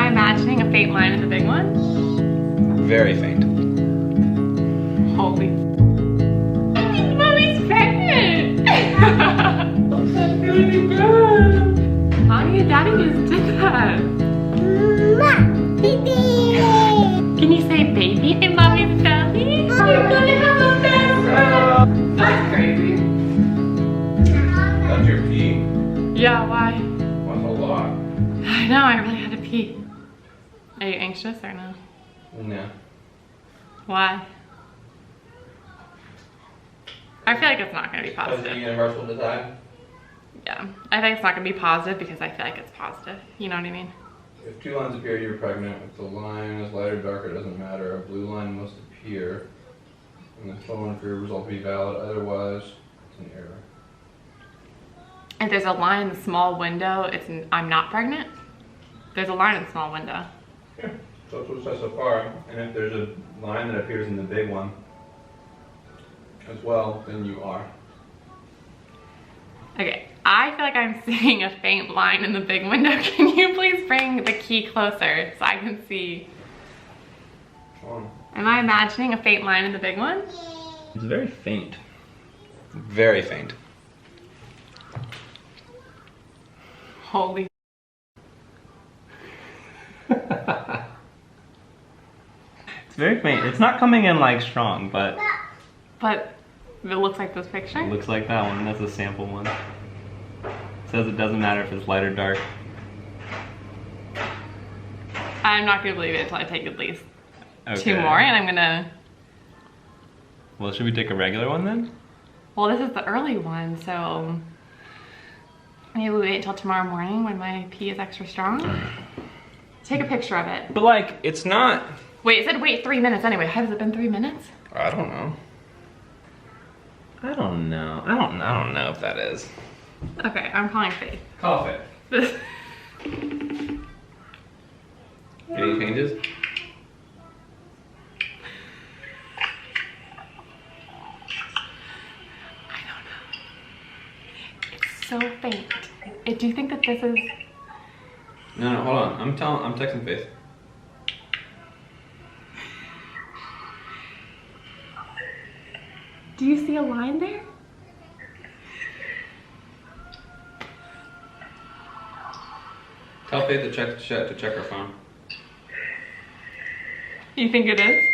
I imagining a faint line in the big one? Very faint. Holy. Mommy's pregnant! That's really good. Mommy and Daddy just did that. Baby. Can you say baby in Mommy's belly? You're gonna have a best. That's crazy. That's your pee. Yeah, why? That's a lot. I know, I really had to pee. Are you anxious or no? No. Why? I feel like it's not gonna be Was it positive. universal design? Yeah, I think it's not gonna be positive because I feel like it's positive. You know what I mean? If two lines appear, you're pregnant. If the line is lighter or darker, it doesn't matter. A blue line must appear. And the total one for your result to be valid. Otherwise, it's an error. If there's a line in the small window, I'm not pregnant. There's a line in the small window. Yeah, so that's what it says so far. And if there's a line that appears in the big one as well, then you are. Okay, I feel like I'm seeing a faint line in the big window. Can you please bring the key closer so I can see? Am I imagining a faint line in the big one? It's very faint. Very faint. Holy. It's very faint. It's not coming in like strong, but But it looks like this picture. it looks like that one. That's a sample one. It says it doesn't matter if it's light or dark. I'm not gonna believe it until I take at least Okay. 2 more, and I'm gonna. Well, should we take a regular one then? Well, this is the early one, so maybe we wait until tomorrow morning when my pee is extra strong. Take a picture of it. But like, it's not. Wait, it said wait 3 minutes anyway. Has it been 3 minutes? I don't know. I don't know if that is. Okay, I'm calling Faith. Call Faith. Any changes? I don't know. It's so faint. Do you think that this is? No, hold on. I'm texting Faith. Do you see a line there? Tell Faith to check her phone. You think it is?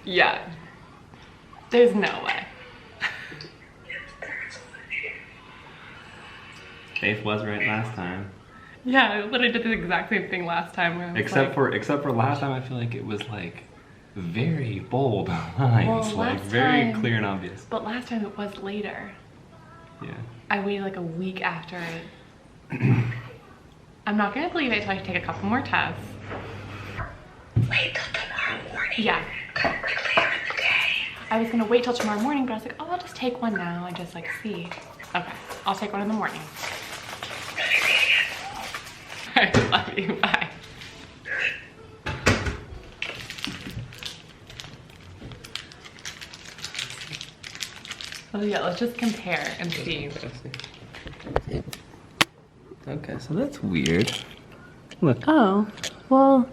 Yeah. There's no way. Faith was right last time. Yeah, I literally did the exact same thing last time. Where I was Except like, for last time, I feel like it was like very bold lines, Well, like last very time- clear and obvious. But last time it was later. Yeah. I waited like a week after it. I'm not gonna believe it until I take a couple more tests. Wait till tomorrow morning. Yeah. Come like later in the day. I was gonna wait till tomorrow morning, but I was like, oh, I'll just take one now and just like see. Okay, I'll take one in the morning. I love you, bye. Oh yeah, let's just compare and see. Okay, so that's weird. Look. Oh, well.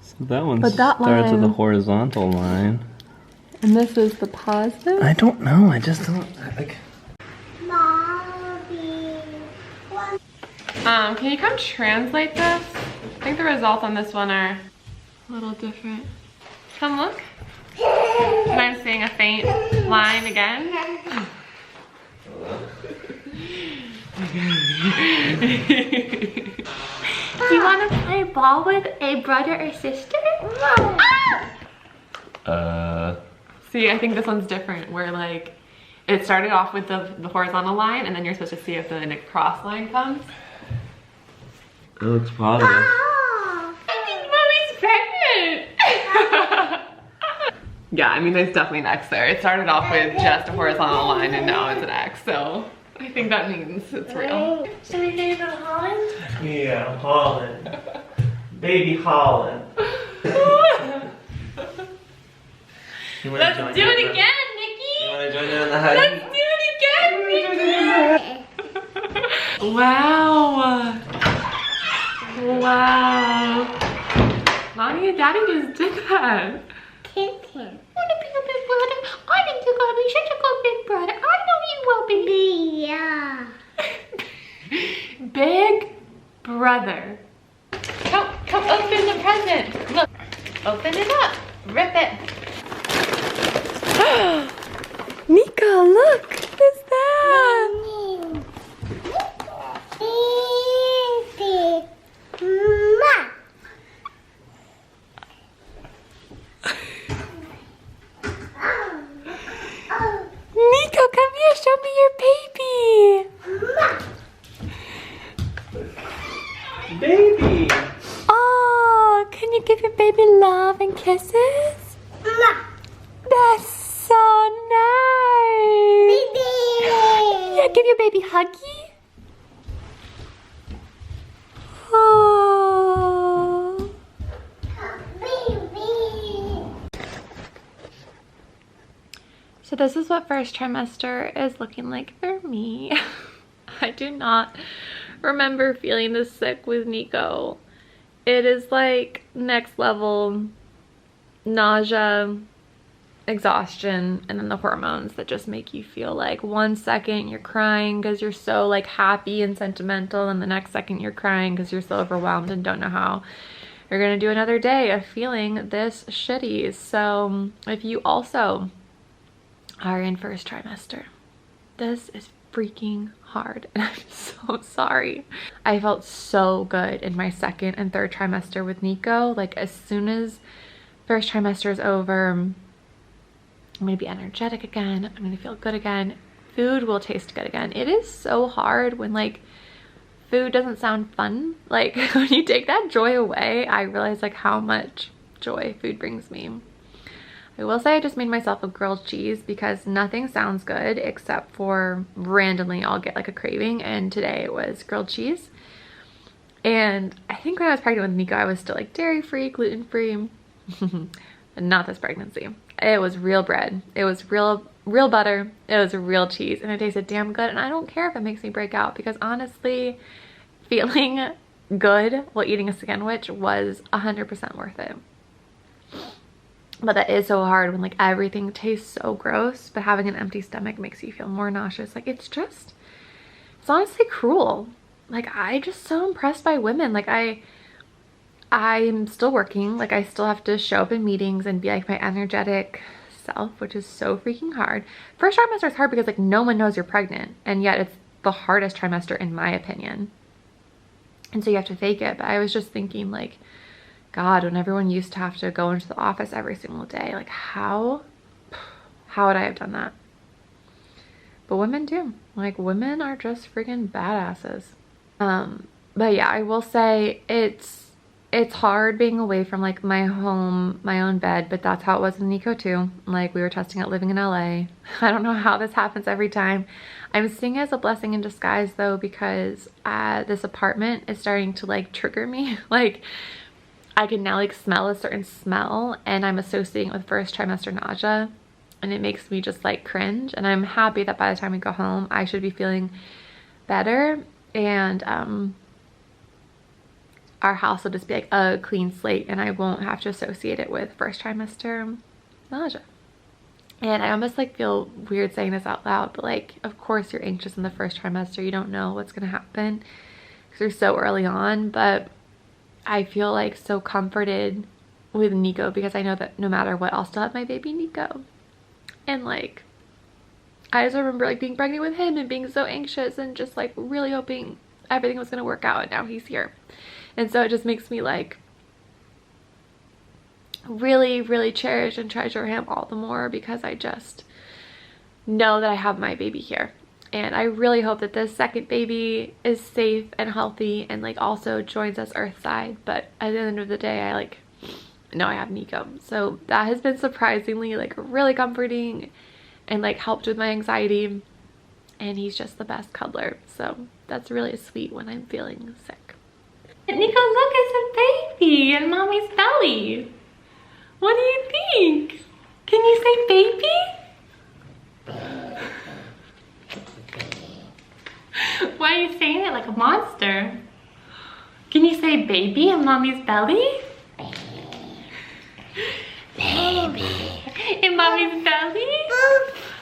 So that one But that starts with a line- horizontal line. And this is the positive? I don't know. I just don't like. Can you come translate this? I think the results on this one are a little different. Come look. And I'm seeing a faint line again. Do you want to play ball with a brother or sister? See, I think this one's different where like it started off with the horizontal line and then you're supposed to see if the cross line comes. It looks positive. Oh. I think Mommy's pregnant! Yeah, I mean there's definitely an X there. It started off with just a horizontal line and now it's an X, so I think that means it's real. Should we name it Holland? Yeah, Holland. Baby Holland. Let's do it again, Nikki! wanna join in on the hug? Let's do it again! Wow. Wow. Mommy and Daddy just did that. Kiss him. Wanna be a big brother? I think you're gonna be such a good big brother. I know you will be. Yeah. Big brother. Come open the present. Look, open it up. Rip it. Nika, look. What is that? Nico, come here. Show me your baby. Baby! Oh, can you give your baby love and kisses? That's so nice. Yeah, give your baby huggy. Oh. So this is what first trimester is looking like for me. I do not remember feeling this sick with Nico. It is like next level nausea, exhaustion, and then the hormones that just make you feel like 1 second you're crying because you're so like happy and sentimental, and the next second you're crying because you're so overwhelmed and don't know how you're gonna do another day of feeling this shitty. So if you also are in first trimester, this is freaking hard and I'm so sorry. I felt so good in my second and third trimester with Nico. Like as soon as first trimester is over, I'm gonna be energetic again. I'm gonna feel good again. Food will taste good again. It is so hard when like food doesn't sound fun. Like when you take that joy away, I realize like how much joy food brings me. I will say I just made myself a grilled cheese because nothing sounds good except for randomly I'll get like a craving, and today it was grilled cheese. And I think when I was pregnant with Nico, I was still like dairy-free, gluten-free. Not this pregnancy. It was real bread. It was real butter. It was real cheese, and it tasted damn good. And I don't care if it makes me break out because honestly, feeling good while eating a sandwich was 100% worth it. But that is so hard when like everything tastes so gross, but having an empty stomach makes you feel more nauseous. Like it's honestly cruel. Like I just so impressed by women. Like I'm still working. Like I still have to show up in meetings and be like my energetic self, which is so freaking hard. First trimester is hard because like no one knows you're pregnant, and yet it's the hardest trimester in my opinion. And so you have to fake it. But I was just thinking like, God, when everyone used to have to go into the office every single day, like how would I have done that? But women do. Like women are just freaking badasses. But yeah, I will say it's hard being away from like my home, my own bed, but that's how it was with Nico too. Like we were testing out living in LA. I don't know how this happens every time. I'm seeing it as a blessing in disguise though, because this apartment is starting to like trigger me. Like I can now like smell a certain smell, and I'm associating it with first trimester nausea, and it makes me just like cringe. And I'm happy that by the time we go home, I should be feeling better, and our house will just be like a clean slate, and I won't have to associate it with first trimester nausea. And I almost like feel weird saying this out loud, but like of course you're anxious in the first trimester. You don't know what's gonna happen because you're so early on, but I feel like so comforted with Nico because I know that no matter what, I'll still have my baby Nico. And like I just remember like being pregnant with him and being so anxious and just like really hoping everything was gonna work out, and now he's here. And so it just makes me like really cherish and treasure him all the more because I just know that I have my baby here. And I really hope that this second baby is safe and healthy and like also joins us earthside. But at the end of the day, I like know I have Nico. So that has been surprisingly like really comforting and like helped with my anxiety. And he's just the best cuddler. So that's really sweet when I'm feeling sick. Nico, look, it's a baby in mommy's belly. What do you think? Can you say baby? faster. Can you say baby in mommy's belly? Baby. In mommy's belly?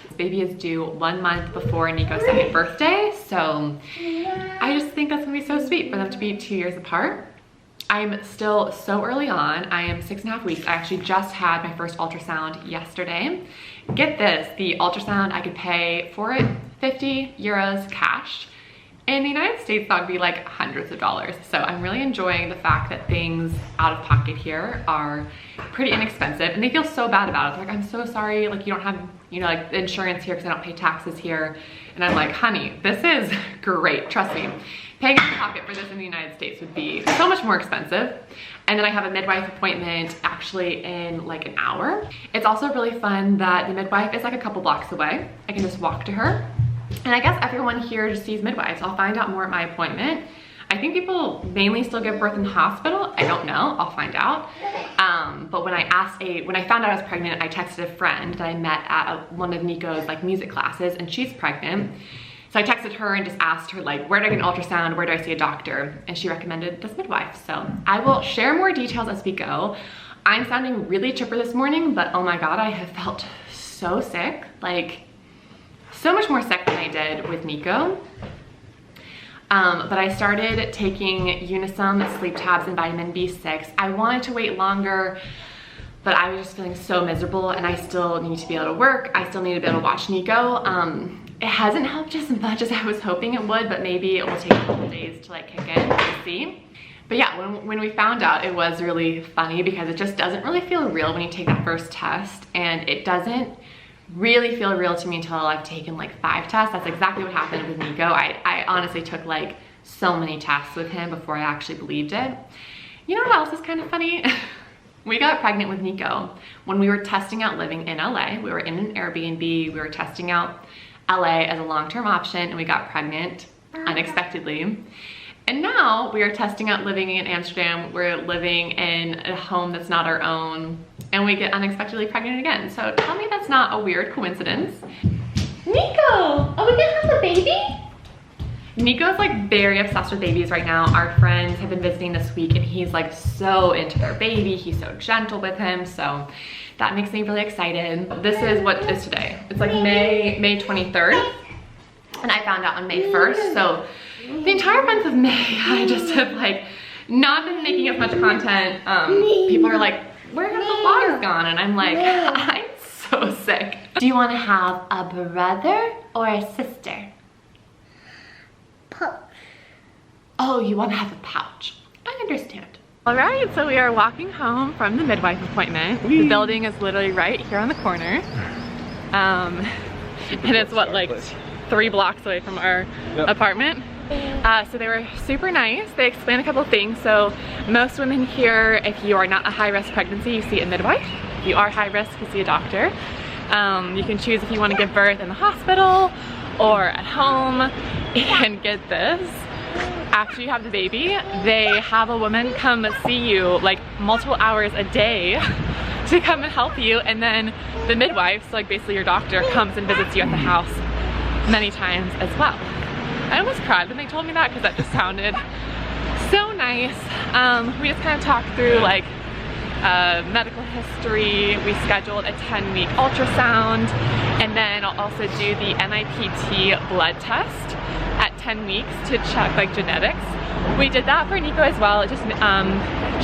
This baby is due 1 month before Nico's 2nd birthday, so I just think that's gonna be so sweet for them to be 2 years apart. I'm still so early on. I am 6.5 weeks. I actually just had my first ultrasound yesterday. Get this, the ultrasound, I could pay for it 50 euros cash. In the United States, that would be like hundreds of dollars. So I'm really enjoying the fact that things out of pocket here are pretty inexpensive, and they feel so bad about it. They're like, I'm so sorry, like you don't have, you know, like insurance here because I don't pay taxes here. And I'm like, honey, this is great, trust me. Paying out of pocket for this in the United States would be so much more expensive. And then I have a midwife appointment actually in like an hour. It's also really fun that the midwife is like a couple blocks away. I can just walk to her. And I guess everyone here just sees midwives. I'll find out more at my appointment. I think people mainly still give birth in the hospital. I don't know, I'll find out. But when I found out I was pregnant, I texted a friend that I met at one of Nico's like music classes, and she's pregnant. So I texted her and just asked her like, where do I get an ultrasound? Where do I see a doctor? And she recommended this midwife. So I will share more details as we go. I'm sounding really chipper this morning, but oh my God, I have felt so sick. Like, so much more sick than I did with Nico. But I started taking Unisum sleep tabs and vitamin B6. I wanted to wait longer, but I was just feeling so miserable, and I still need to be able to work. I still need to be able to watch Nico. It hasn't helped as much as I was hoping it would, but maybe it will take a couple days to like kick in, we'll see. But yeah, when we found out, it was really funny because it just doesn't really feel real when you take that first test, and it doesn't really feel real to me until I've taken like 5 tests. That's exactly what happened with Nico. I honestly took like so many tests with him before I actually believed it. You know what else is kind of funny? We got pregnant with Nico when we were testing out living in LA. We were in an Airbnb, we were testing out LA as a long-term option, and we got pregnant unexpectedly. And now we are testing out living in Amsterdam. We're living in a home that's not our own, and we get unexpectedly pregnant again. So tell me that's not a weird coincidence. Nico, are we gonna have a baby? Nico's like very obsessed with babies right now. Our friends have been visiting this week, and he's like so into their baby. He's so gentle with him, so that makes me really excited. This is what is today. It's like May 23rd, and I found out on May 1st. So the entire month of May, I just have like not been making as much content. People are like, where have the vlogs gone? And I'm like, I'm so sick. Do you want to have a brother or a sister? Pouch. Oh, you want to have a pouch. I understand. All right, so we are walking home from the midwife appointment. The building is literally right here on the corner. And it's what, like 3 blocks away from our apartment. So they were super nice. They explained a couple of things. So most women here, if you are not a high-risk pregnancy, you see a midwife. If you are high risk, you see a doctor. You can choose if you want to give birth in the hospital or at home. And get this, after you have the baby, they have a woman come see you like multiple hours a day to come and help you, and then the midwife, so like basically your doctor, comes and visits you at the house many times as well. I almost cried when they told me that because that just sounded so nice. We just kind of talked through like medical history. We scheduled a 10-week ultrasound, and then I'll also do the NIPT blood test at 10 weeks to check like genetics. We did that for Nico as well. It just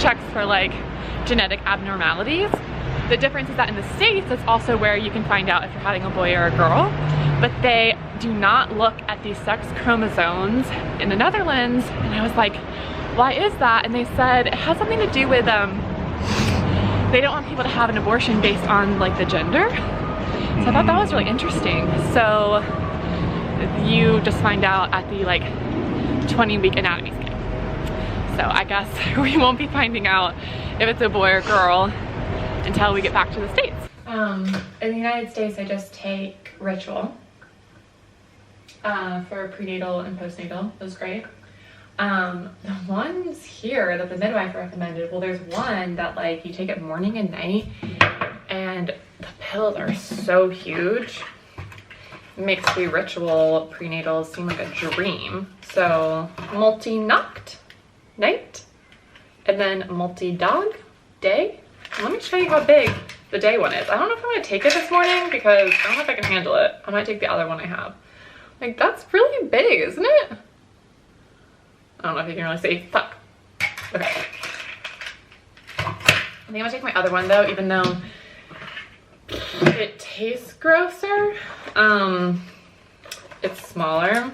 checks for like genetic abnormalities. The difference is that in the States, it's also where you can find out if you're having a boy or a girl, but they do not look at the sex chromosomes in the Netherlands. And I was like, why is that? And they said it has something to do with they don't want people to have an abortion based on like the gender. So I thought that was really interesting. So you just find out at the like 20-week anatomy scan. So I guess we won't be finding out if it's a boy or girl until we get back to the States. In the United States, I just take Ritual for prenatal and postnatal. It was great. The ones here that the midwife recommended, well, there's one that like you take it morning and night, and the pills are so huge. makes the ritual prenatals seem like a dream. So multi-noct night, and then multi-dog day. Let me show you how big the day one is. I don't know if I'm gonna take it this morning because I don't know if I can handle it. I might take the other one I have. Like, that's really big, isn't it? I don't know if you can really see. Fuck. Okay. I think I'm gonna take my other one though, even though it tastes grosser. It's smaller.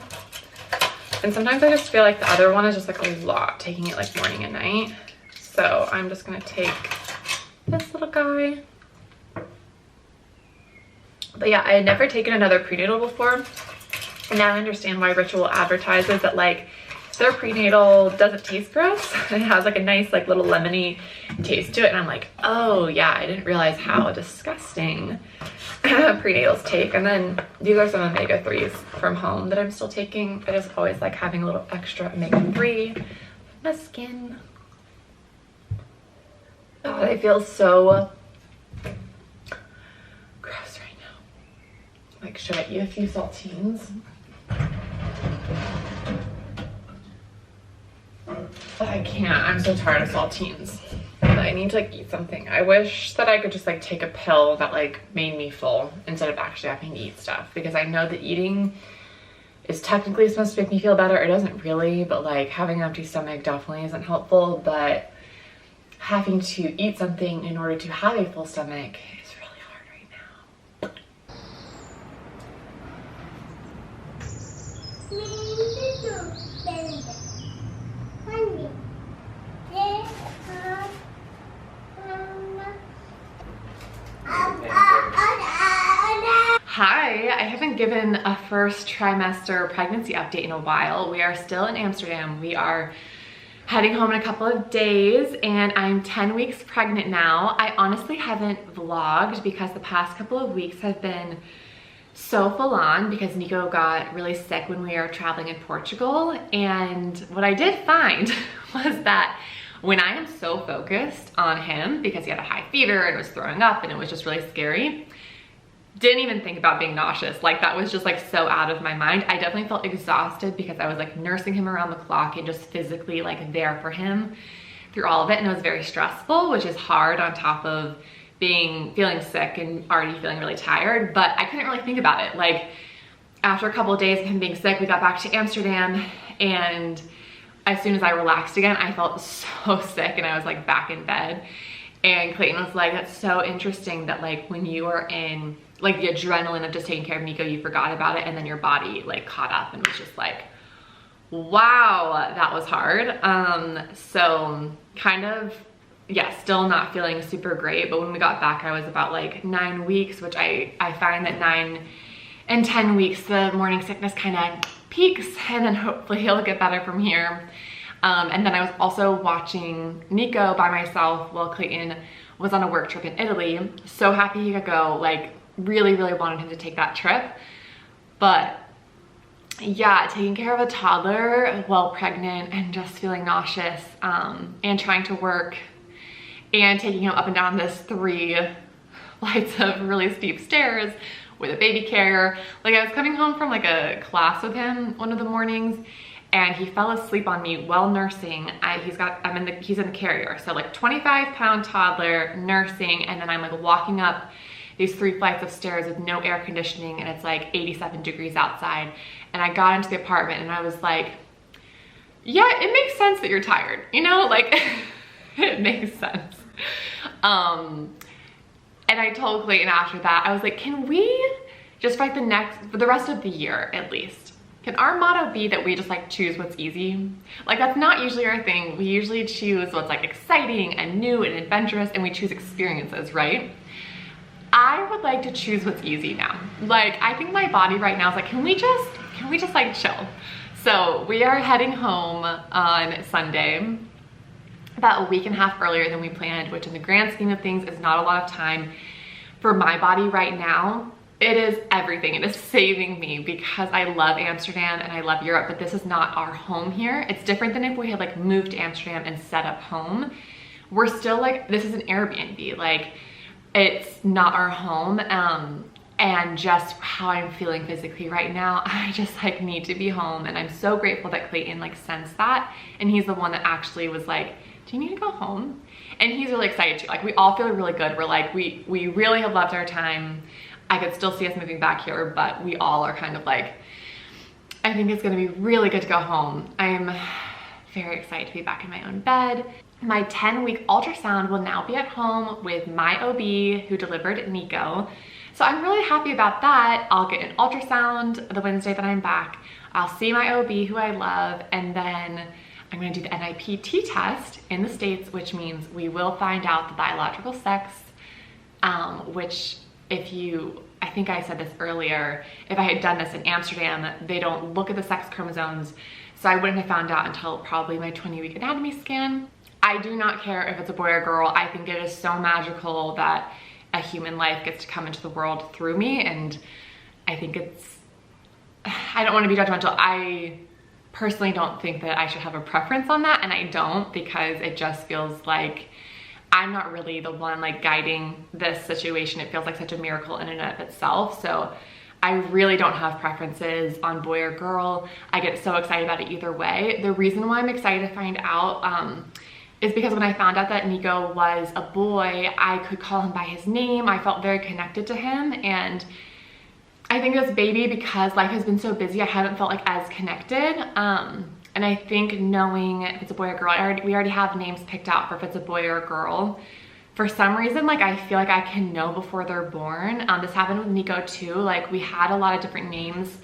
And sometimes I just feel like the other one is just like a lot, taking it like morning and night. So I'm just gonna take this little guy. But yeah, I had never taken another prenatal before. And now I understand why Ritual advertises that like their prenatal doesn't taste gross. It has like a nice like little lemony taste to it. And I'm like, oh yeah, I didn't realize how disgusting prenatals take. And then these are some omega-3s from home that I'm still taking. I just always like having a little extra omega-3 for my skin. Oh, they feel so gross right now. Like, should I eat a few saltines? I can't. I'm so tired of saltines. I need to like eat something. I wish that I could just like take a pill that like made me full instead of actually having to eat stuff, because I know that eating is technically supposed to make me feel better. It doesn't really, but like having an empty stomach definitely isn't helpful. But having to eat something in order to have a full stomach is really hard right now. Hi, I haven't given a first trimester pregnancy update in a while. We are still in Amsterdam. We are heading home in a couple of days and I'm 10 weeks pregnant now. I honestly haven't vlogged because the past couple of weeks have been so full on because Nico got really sick when we were traveling in Portugal. And what I did find was that when I am so focused on him because he had a high fever and was throwing up and it was just really scary, didn't even think about being nauseous. Like that was just like so out of my mind. I definitely felt exhausted because I was like nursing him around the clock and just physically like there for him through all of it. And it was very stressful, which is hard on top of feeling sick and already feeling really tired. But I couldn't really think about it. Like after a couple of days of him being sick, we got back to Amsterdam, and as soon as I relaxed again, I felt so sick and I was like back in bed. And Clayton was like, that's so interesting that like when you were in like the adrenaline of just taking care of Nico, you forgot about it, and then your body like caught up and was just like, wow, that was hard. So kind of, yeah, still not feeling super great. But when we got back, I was about like 9 weeks, which I find that 9 and 10 weeks, the morning sickness kind of peaks, and then hopefully he'll get better from here. And then I was also watching Nico by myself while Clayton was on a work trip in Italy. So happy he could go, like really, really wanted him to take that trip. But yeah, taking care of a toddler while pregnant and just feeling nauseous, and trying to work and taking him up and down this 3 flights of really steep stairs with a baby carrier. Like I was coming home from like a class with him one of the mornings, and he fell asleep on me while nursing. He's in the carrier. So like 25-pound toddler nursing, and then I'm like walking up these 3 flights of stairs with no air conditioning, and it's like 87 degrees outside. And I got into the apartment and I was like, yeah, it makes sense that you're tired, you know, like it makes sense. And I told Clayton after that, I was like, can we just for the rest of the year at least, can our motto be that we just like choose what's easy? Like that's not usually our thing. We usually choose what's like exciting and new and adventurous, and we choose experiences, right? I would like to choose what's easy now. Like I think my body right now is like, can we just like chill? So we are heading home on Sunday, about a week and a half earlier than we planned, which in the grand scheme of things is not a lot of time for my body right now. It is everything. It is saving me because I love Amsterdam and I love Europe, but this is not our home here. It's different than if we had like moved to Amsterdam and set up home. We're still like, this is an Airbnb. Like it's not our home. and just how I'm feeling physically right now, I just like need to be home. And I'm so grateful that Clayton like sensed that, and he's the one that actually was like, do you need to go home? And he's really excited too. Like, we all feel really good. We're like, we really have loved our time. I could still see us moving back here, but we all are kind of like, I think it's gonna be really good to go home. I'm very excited to be back in my own bed. My 10-week ultrasound will now be at home with my OB who delivered Nico. So I'm really happy about that. I'll get an ultrasound the Wednesday that I'm back. I'll see my OB who I love, and then I'm gonna do the NIPT test in the States, which means we will find out the biological sex, which I think I said this earlier, if I had done this in Amsterdam, they don't look at the sex chromosomes, so I wouldn't have found out until probably my 20-week anatomy scan. I do not care if it's a boy or girl. I think it is so magical that a human life gets to come into the world through me, and I think I don't want to be judgmental. I personally don't think that I should have a preference on that, and I don't, because it just feels like I'm not really the one like guiding this situation. It feels like such a miracle in and of itself. So I really don't have preferences on boy or girl. I get so excited about it either way. The reason why I'm excited to find out is because when I found out that Nico was a boy, I could call him by his name. I felt very connected to him, and I think this baby, because life has been so busy, I haven't felt like as connected. And I think knowing if it's a boy or girl, we already have names picked out for if it's a boy or a girl. For some reason, like, I feel like I can know before they're born. This happened with Nico too. Like, we had a lot of different names,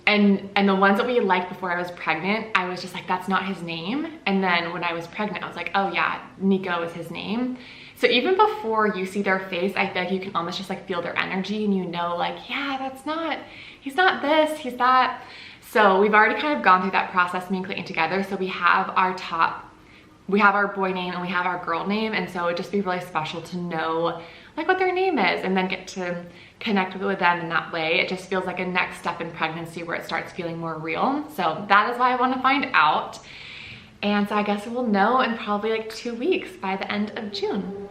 and the ones that we liked before I was pregnant, I was just like, that's not his name. And then when I was pregnant, I was like, oh yeah, Nico is his name. So even before you see their face, I feel like you can almost just like feel their energy, and you know, like, yeah, he's not this, he's that. So we've already kind of gone through that process, me and Clayton together. So we have our boy name and we have our girl name. And so it'd just be really special to know like what their name is, and then get to connect with them in that way. It just feels like a next step in pregnancy where it starts feeling more real. So that is why I want to find out. And so I guess we'll know in probably like 2 weeks, by the end of June.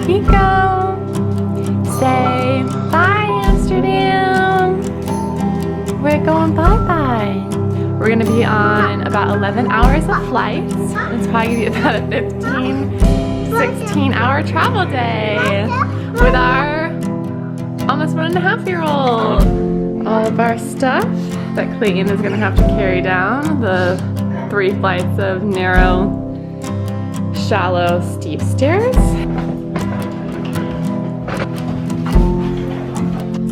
Nico, say bye, Amsterdam. We're going bye-bye. We're gonna be on about 11 hours of flights. It's probably gonna be about a 16-hour travel day with our almost 1.5-year-old. All of our stuff that Clayton is gonna have to carry down the 3 flights of narrow, shallow, steep stairs.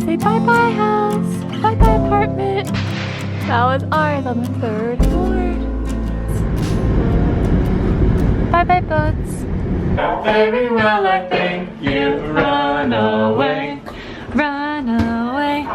Say bye-bye house, bye-bye apartment. That was ours on the 3rd floor. Bye-bye boats. Very well, I think you run away. Run away.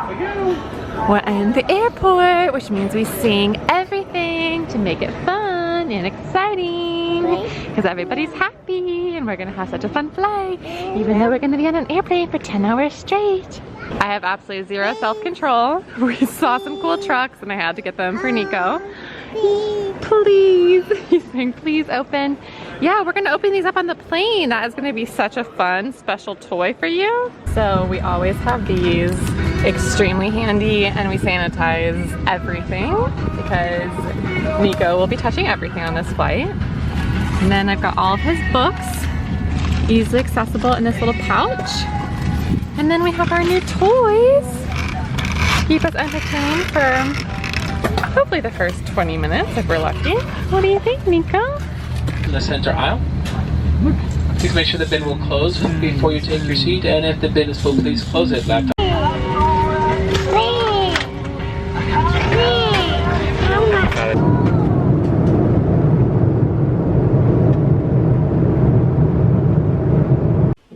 We're in the airport, which means we sing everything to make it fun and exciting. Because everybody's happy and we're gonna have such a fun flight, even though we're gonna be on an airplane for 10 hours straight. I have absolutely zero self-control. We saw some cool trucks and I had to get them for Nico. Please. He's saying, please open. Yeah, we're gonna open these up on the plane. That is gonna be such a fun, special toy for you. So we always have these extremely handy, and we sanitize everything because Nico will be touching everything on this flight. And then I've got all of his books, easily accessible in this little pouch. And then we have our new toys. Keep us entertained for hopefully the first 20 minutes if we're lucky. What do you think, Nico? In the center aisle. Please make sure the bin will close before you take your seat, and if the bin is full, please close it. Laptop.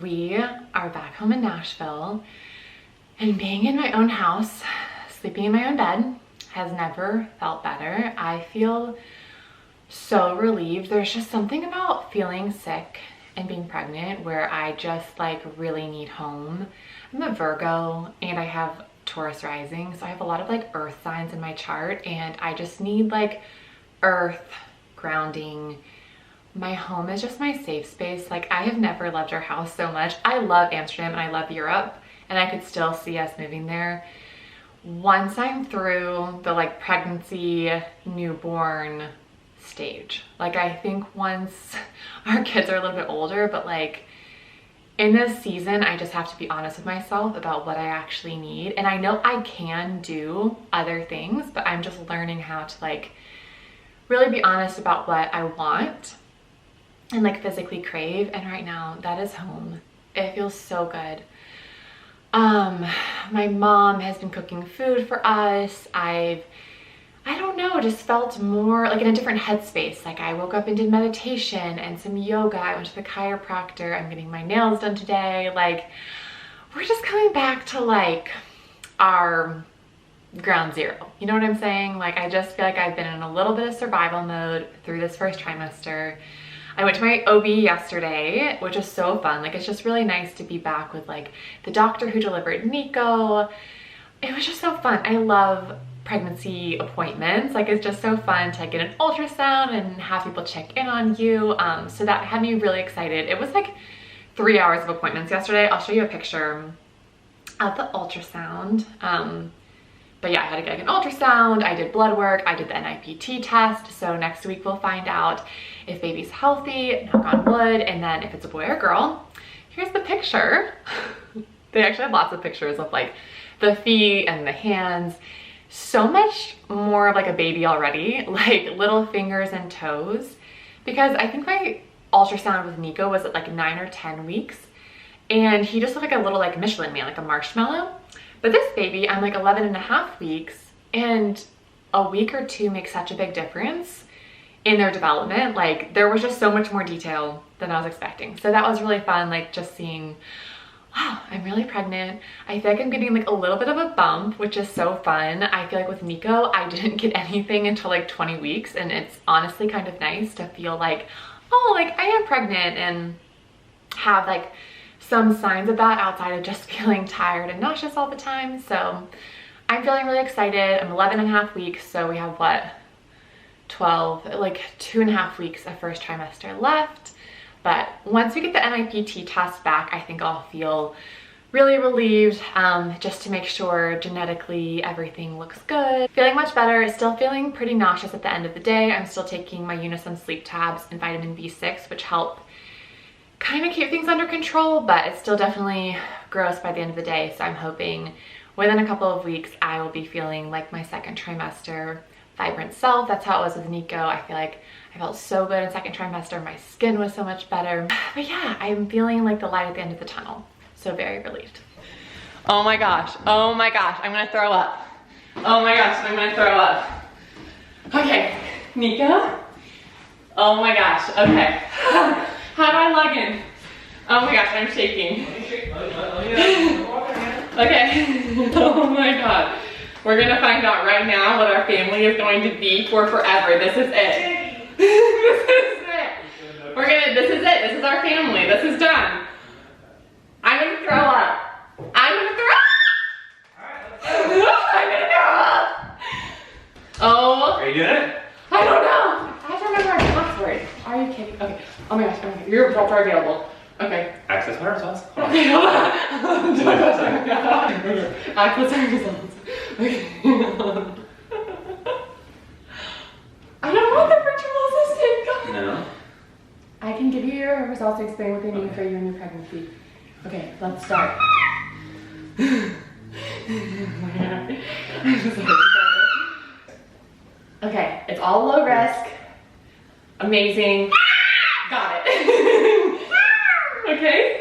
We are back home in Nashville, and being in my own house, sleeping in my own bed, has never felt better. I feel so relieved. There's just something about feeling sick and being pregnant where I just like really need home. I'm a Virgo and I have Taurus rising, so I have a lot of like earth signs in my chart, and I just need like earth grounding. My home is just my safe space. Like, I have never loved our house so much. I love Amsterdam and I love Europe, and I could still see us moving there. Once I'm through the like pregnancy, newborn stage, like I think once our kids are a little bit older, but like in this season, I just have to be honest with myself about what I actually need. And I know I can do other things, but I'm just learning how to like really be honest about what I want and like physically crave. And right now that is home. It feels so good. My mom has been cooking food for us. I don't know, just felt more like in a different headspace. Like I woke up and did meditation and some yoga. I went to the chiropractor. I'm getting my nails done today. Like, we're just coming back to like our ground zero. You know what I'm saying? Like, I just feel like I've been in a little bit of survival mode through this first trimester. I went to my OB yesterday, which was so fun. Like, it's just really nice to be back with like the doctor who delivered Nico. It was just so fun. I love pregnancy appointments. Like, it's just so fun to get an ultrasound and have people check in on you. So that had me really excited. It was like 3 hours of appointments yesterday. I'll show you a picture of the ultrasound. But yeah, I had to get an ultrasound. I did blood work. I did the NIPT test. So next week we'll find out if baby's healthy, knock on wood, and then if it's a boy or girl. Here's the picture. They actually have lots of pictures of like the feet and the hands. So much more of like a baby already, like little fingers and toes, because I think my ultrasound with Nico was at like 9 or 10 weeks, and he just looked like a little like Michelin man, like a marshmallow. But this baby, I'm like 11 and a half weeks, and a week or two makes such a big difference in their development. Like, there was just so much more detail than I was expecting. So that was really fun, like just seeing, wow, I'm really pregnant. I feel like I'm getting like a little bit of a bump, which is so fun. I feel like with Nico, I didn't get anything until like 20 weeks, and it's honestly kind of nice to feel like, oh, like I am pregnant, and have like some signs of that outside of just feeling tired and nauseous all the time. So I'm feeling really excited. I'm 11 and a half weeks, so we have what, 12, like 2.5 weeks of first trimester left. But once we get the NIPT test back, I think I'll feel really relieved, just to make sure genetically everything looks good. Feeling much better, still feeling pretty nauseous at the end of the day. I'm still taking my Unison sleep tabs and vitamin B6, which help kind of keep things under control, but it's still definitely gross by the end of the day. So I'm hoping within a couple of weeks, I will be feeling like my second trimester vibrant self. That's how it was with Nico. I feel like I felt so good in second trimester. My skin was so much better. But yeah, I'm feeling like the light at the end of the tunnel. So very relieved. Oh my gosh. Oh my gosh. I'm gonna throw up. Oh my gosh. I'm gonna throw up. Okay. Nico. Oh my gosh. Okay. How do I log in? Oh my gosh, I'm shaking. Okay. Oh my god. We're gonna find out right now what our family is going to be for forever. This is it. This is it. This is it. This is our family. This is done. I'm gonna throw up. I'm gonna throw up. I'm gonna throw up. Oh. Are you doing it? I don't know. I have to remember our password. Are you kidding? Okay. Oh my gosh. Okay. Your results are available. Okay. Access my results. Okay, hold on. Access our results. Okay. I don't want the virtual assistant. No. I can give you your results and explain what they mean for you and your pregnancy. Okay, let's start. Okay, it's all low risk. Amazing. Got it. Okay.